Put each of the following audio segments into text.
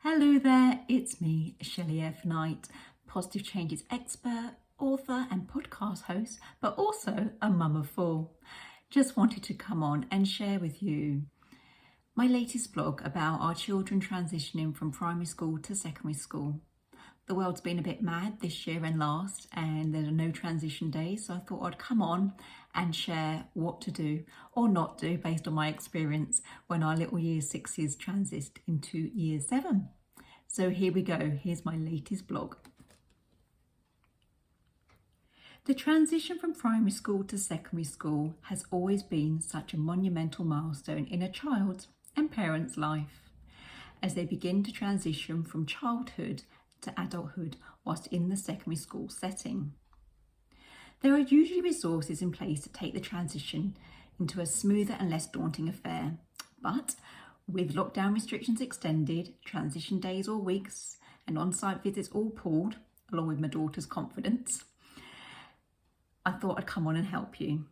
Hello there, it's me, Shelley Knight, positive changes expert, author and podcast host, but also a mum of four. Just wanted to come on and share with you my latest blog about our children transitioning from primary school to secondary school. The world's been a bit mad this year and last, and there are no transition days, so I thought I'd come on and share what to do or not do based on my experience when our little year sixes transit into year seven. So here we go, here's my latest blog. The transition from primary school to secondary school has always been such a monumental milestone in a child's and parent's life, as they begin to transition from childhood to adulthood whilst in the secondary school setting. There are usually resources in place to take the transition into a smoother and less daunting affair, but with lockdown restrictions extended, transition days or weeks, and on-site visits all pulled, along with my daughter's confidence, I thought I'd come on and help you.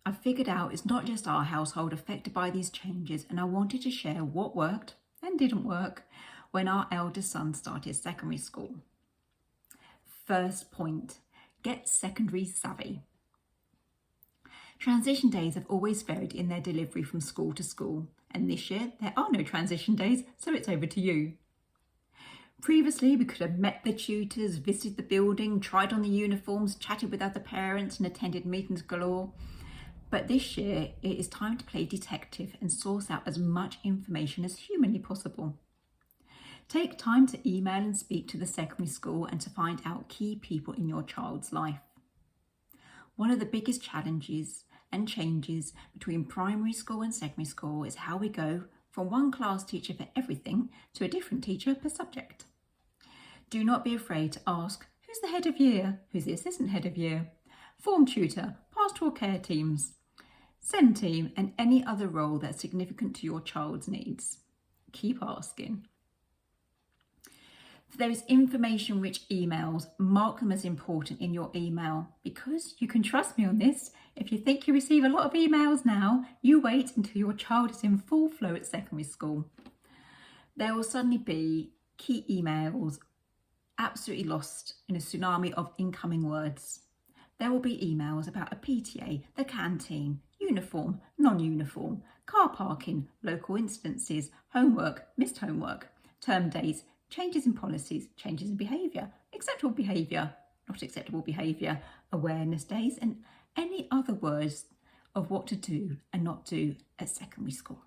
I figured out it's not just our household affected by these changes, and I wanted to share what worked and didn't work when our eldest son started secondary school. First point, get secondary savvy. Transition days have always varied in their delivery from school to school, and this year there are no transition days, so it's over to you. Previously, we could have met the tutors, visited the building, tried on the uniforms, chatted with other parents and attended meetings galore. But this year, it is time to play detective and source out as much information as humanly possible. Take time to email and speak to the secondary school and to find out key people in your child's life. One of the biggest challenges and changes between primary school and secondary school is how we go from one class teacher for everything to a different teacher per subject. Do not be afraid to ask, who's the head of year? Who's the assistant head of year? Form tutor, pastoral care teams, SEND team, and any other role that's significant to your child's needs. Keep asking. If there is information-rich emails, mark them as important in your email, because you can trust me on this. If you think you receive a lot of emails now, you wait until your child is in full flow at secondary school. There will suddenly be key emails absolutely lost in a tsunami of incoming words. There will be emails about a PTA, the canteen, uniform, non-uniform, car parking, local incidences, homework, missed homework, term days, changes in policies, changes in behaviour, acceptable behaviour, not acceptable behaviour, awareness days, and any other words of what to do and not do at secondary school.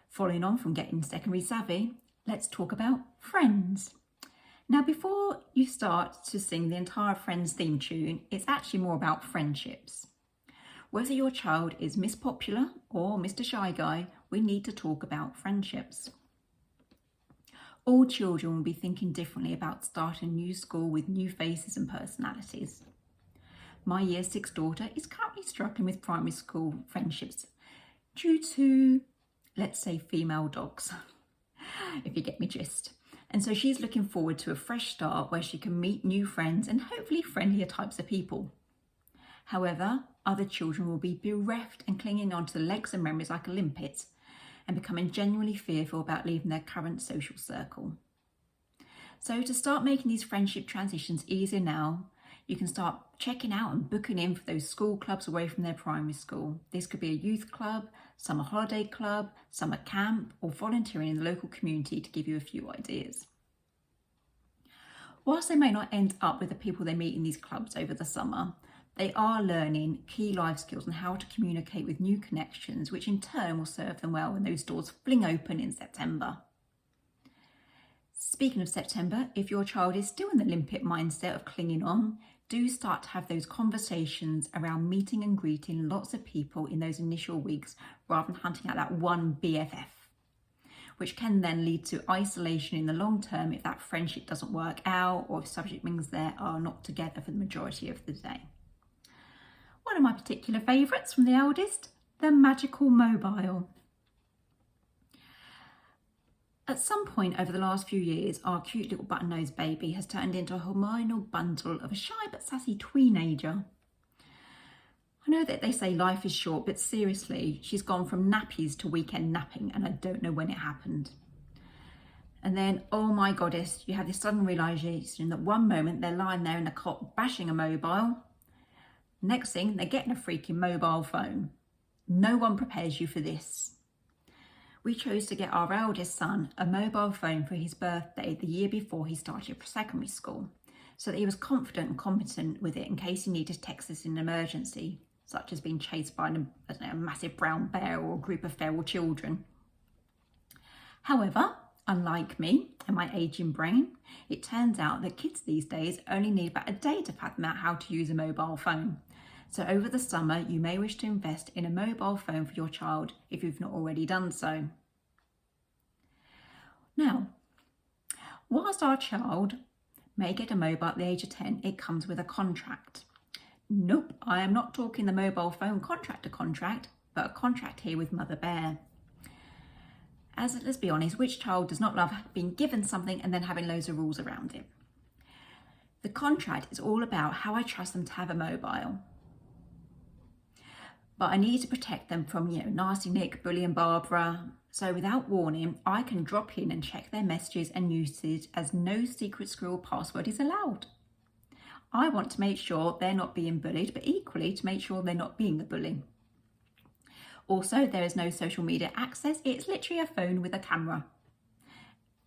Following on from getting secondary savvy, let's talk about friends. Now, before you start to sing the entire Friends theme tune, it's actually more about friendships. Whether your child is Miss Popular or Mr. Shy Guy, we need to talk about friendships. All children will be thinking differently about starting a new school with new faces and personalities. My year 6 daughter is currently struggling with primary school friendships due to, let's say, female dogs, if you get me gist. And so she's looking forward to a fresh start where she can meet new friends and hopefully friendlier types of people. However, other children will be bereft and clinging on to the legs and memories like a limpet and becoming genuinely fearful about leaving their current social circle. So to start making these friendship transitions easier now, you can start checking out and booking in for those school clubs away from their primary school. This could be a youth club, summer holiday club, summer camp, or volunteering in the local community, to give you a few ideas. Whilst they may not end up with the people they meet in these clubs over the summer, they are learning key life skills on how to communicate with new connections, which in turn will serve them well when those doors fling open in September. Speaking of September, if your child is still in the limpet mindset of clinging on, do start to have those conversations around meeting and greeting lots of people in those initial weeks rather than hunting out that one BFF, which can then lead to isolation in the long term if that friendship doesn't work out or if subject means they are not together for the majority of the day. One of my particular favourites from the eldest, the magical mobile. At some point over the last few years, our cute little button-nosed baby has turned into a hormonal bundle of a shy but sassy teenager. I know that they say life is short, but seriously, she's gone from nappies to weekend napping, and I don't know when it happened. And then, oh my goddess, you have this sudden realisation that one moment they're lying there in the cot bashing a mobile. Next thing, they're getting a freaking mobile phone. No one prepares you for this. We chose to get our eldest son a mobile phone for his birthday the year before he started secondary school, so that he was confident and competent with it in case he needed to text us in an emergency, such as being chased by a massive brown bear or a group of feral children. However, unlike me and my ageing brain, it turns out that kids these days only need about a day to fathom out how to use a mobile phone. So over the summer, you may wish to invest in a mobile phone for your child if you've not already done so. Now, whilst our child may get a mobile at the age of 10, it comes with a contract. Nope, I am not talking the mobile phone contract, but a contract here with Mother Bear. As let's be honest, which child does not love being given something and then having loads of rules around it? The contract is all about how I trust them to have a mobile. But I need to protect them from, nasty Nick, Bully and Barbara. So without warning, I can drop in and check their messages and usage as no secret squirrel password is allowed. I want to make sure they're not being bullied, but equally to make sure they're not being a bully. Also, there is no social media access. It's literally a phone with a camera.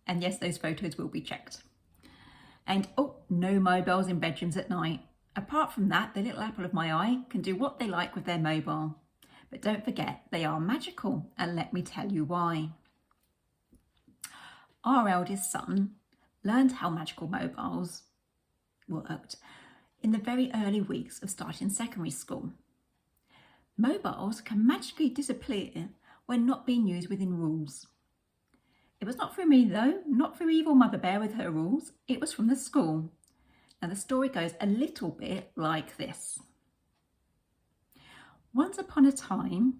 And yes, those photos will be checked. And no mobiles in bedrooms at night. Apart from that, the little apple of my eye can do what they like with their mobile. But don't forget, they are magical, and let me tell you why. Our eldest son learned how magical mobiles worked in the very early weeks of starting secondary school. Mobiles can magically disappear when not being used within rules. It was not from me though, not from evil Mother Bear with her rules, it was from the school. Now the story goes a little bit like this. Once upon a time,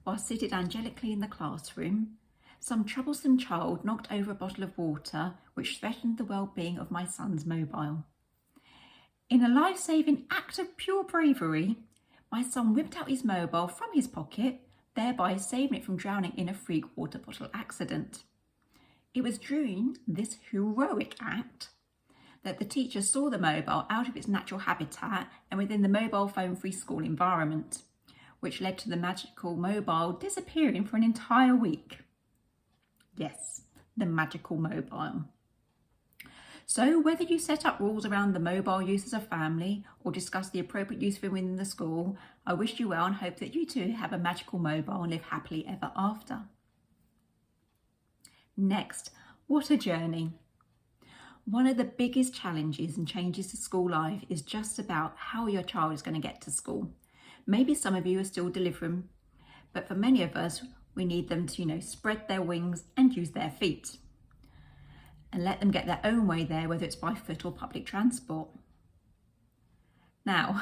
while seated angelically in the classroom, some troublesome child knocked over a bottle of water which threatened the well-being of my son's mobile. In a life-saving act of pure bravery, my son whipped out his mobile from his pocket, thereby saving it from drowning in a freak water bottle accident. It was during this heroic act that the teacher saw the mobile out of its natural habitat and within the mobile phone-free school environment, which led to the magical mobile disappearing for an entire week. Yes, the magical mobile. So whether you set up rules around the mobile use as a family or discuss the appropriate use of it within the school, I wish you well and hope that you too have a magical mobile and live happily ever after. Next, what a journey. One of the biggest challenges and changes to school life is just about how your child is going to get to school. Maybe some of you are still delivering, but for many of us, we need them to, spread their wings and use their feet and let them get their own way there, whether it's by foot or public transport. Now,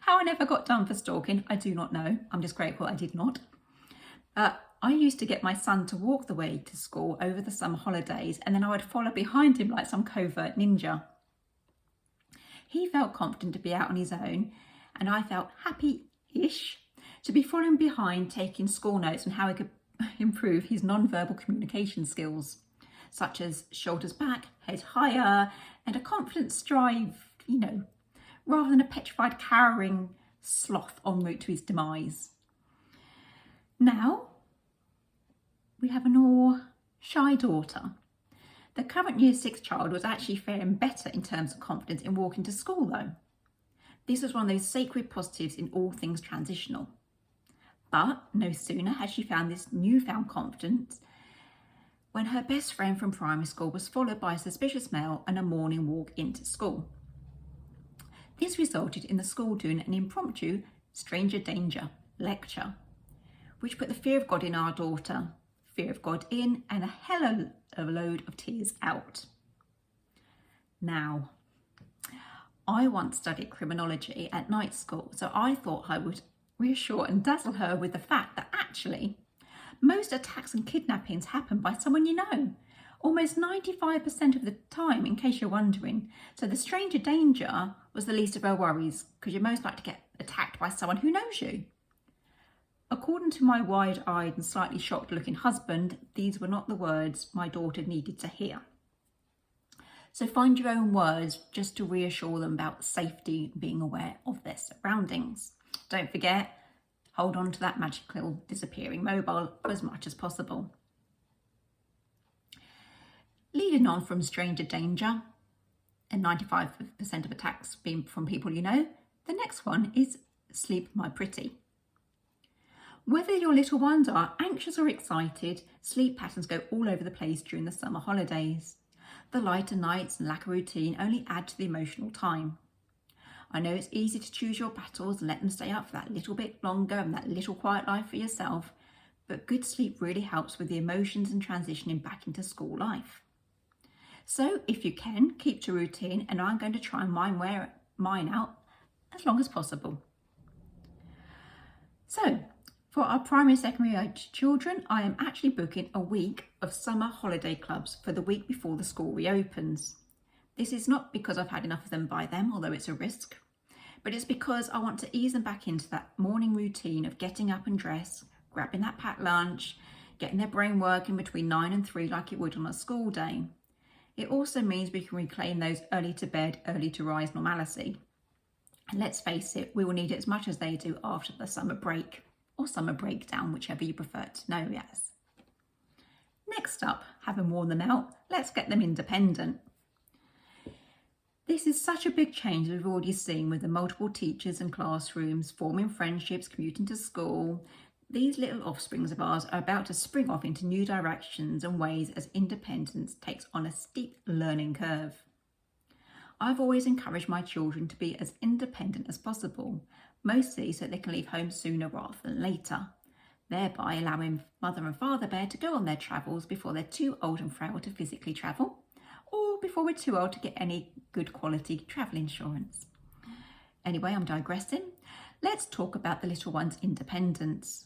how I never got done for stalking, I do not know. I'm just grateful I did not. I used to get my son to walk the way to school over the summer holidays, and then I would follow behind him like some covert ninja. He felt confident to be out on his own, and I felt happy-ish to be following behind, taking school notes on how he could improve his non-verbal communication skills, such as shoulders back, head higher, and a confident stride, rather than a petrified, cowering sloth en route to his demise. Now, we have an all shy daughter. The current Year 6 child was actually faring better in terms of confidence in walking to school though. This was one of those sacred positives in all things transitional. But no sooner had she found this newfound confidence when her best friend from primary school was followed by a suspicious male and a morning walk into school. This resulted in the school doing an impromptu stranger danger lecture, which put the fear of God in our daughter, fear of God in, and a hell of a load of tears out. Now, I once studied criminology at night school, so I thought I would reassure and dazzle her with the fact that actually most attacks and kidnappings happen by someone you know, almost 95% of the time, in case you're wondering. So the stranger danger was the least of her worries, because you're most likely to get attacked by someone who knows you. According to my wide-eyed and slightly shocked-looking husband, these were not the words my daughter needed to hear. So find your own words just to reassure them about safety and being aware of their surroundings. Don't forget, hold on to that magical disappearing mobile for as much as possible. Leading on from stranger danger, and 95% of attacks being from people you know, the next one is sleep my pretty. Whether your little ones are anxious or excited, sleep patterns go all over the place during the summer holidays. The lighter nights and lack of routine only add to the emotional time. I know it's easy to choose your battles and let them stay up for that little bit longer and that little quiet life for yourself, but good sleep really helps with the emotions and transitioning back into school life. So if you can, keep to routine, and I'm going to try and wear mine out as long as possible. So for our primary and secondary age children, I am actually booking a week of summer holiday clubs for the week before the school reopens. This is not because I've had enough of them by then, although it's a risk, but it's because I want to ease them back into that morning routine of getting up and dressed, grabbing that packed lunch, getting their brain working between 9 and 3 like it would on a school day. It also means we can reclaim those early to bed, early to rise normality. And let's face it, we will need it as much as they do after the summer break, or summer breakdown, whichever you prefer to know as. Next up, having worn them out, let's get them independent. This is such a big change we've already seen with the multiple teachers and classrooms, forming friendships, commuting to school. These little offsprings of ours are about to spring off into new directions and ways as independence takes on a steep learning curve. I've always encouraged my children to be as independent as possible, mostly so they can leave home sooner rather than later, thereby allowing mother and father bear to go on their travels before they're too old and frail to physically travel, or before we're too old to get any good quality travel insurance. Anyway, I'm digressing. Let's talk about the little one's independence.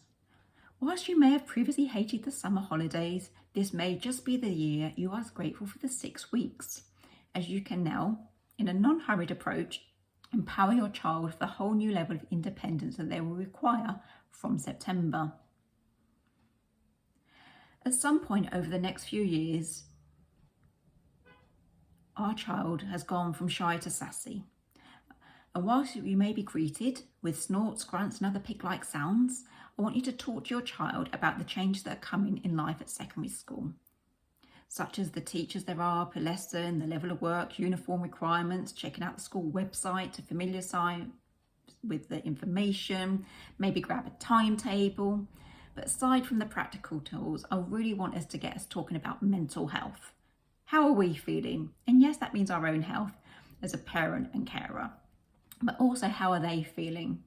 Whilst you may have previously hated the summer holidays, this may just be the year you are grateful for the 6 weeks, as you can now, in a non-hurried approach, empower your child with the whole new level of independence that they will require from September. At some point over the next few years, our child has gone from shy to sassy. And whilst you may be greeted with snorts, grunts and other pig-like sounds, I want you to talk to your child about the changes that are coming in life at secondary school, such as the teachers there are per lesson, the level of work, uniform requirements, checking out the school website to familiarise with the information, maybe grab a timetable. But aside from the practical tools, I really want us to get us talking about mental health. How are we feeling? And yes, that means our own health as a parent and carer, but also how are they feeling?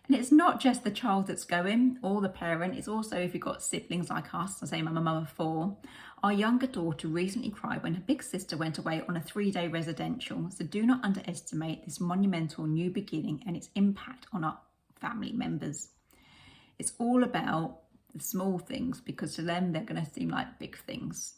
And it's not just the child that's going or the parent, it's also if you've got siblings like us. I say I'm a mum of 4. Our younger daughter recently cried when her big sister went away on a 3-day residential, so do not underestimate this monumental new beginning and its impact on our family members. It's all about the small things because to them they're going to seem like big things.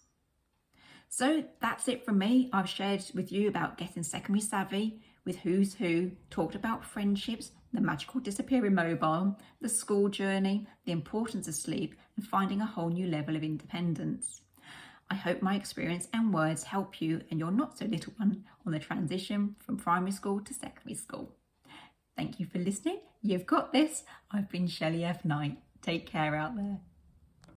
So that's it from me. I've shared with you about getting secondary savvy with who's who, talked about friendships, the magical disappearing mobile, the school journey, the importance of sleep, and finding a whole new level of independence. I hope my experience and words help you and your not so little one on the transition from primary school to secondary school. Thank you for listening. You've got this. I've been Shelley F. Knight. Take care out there.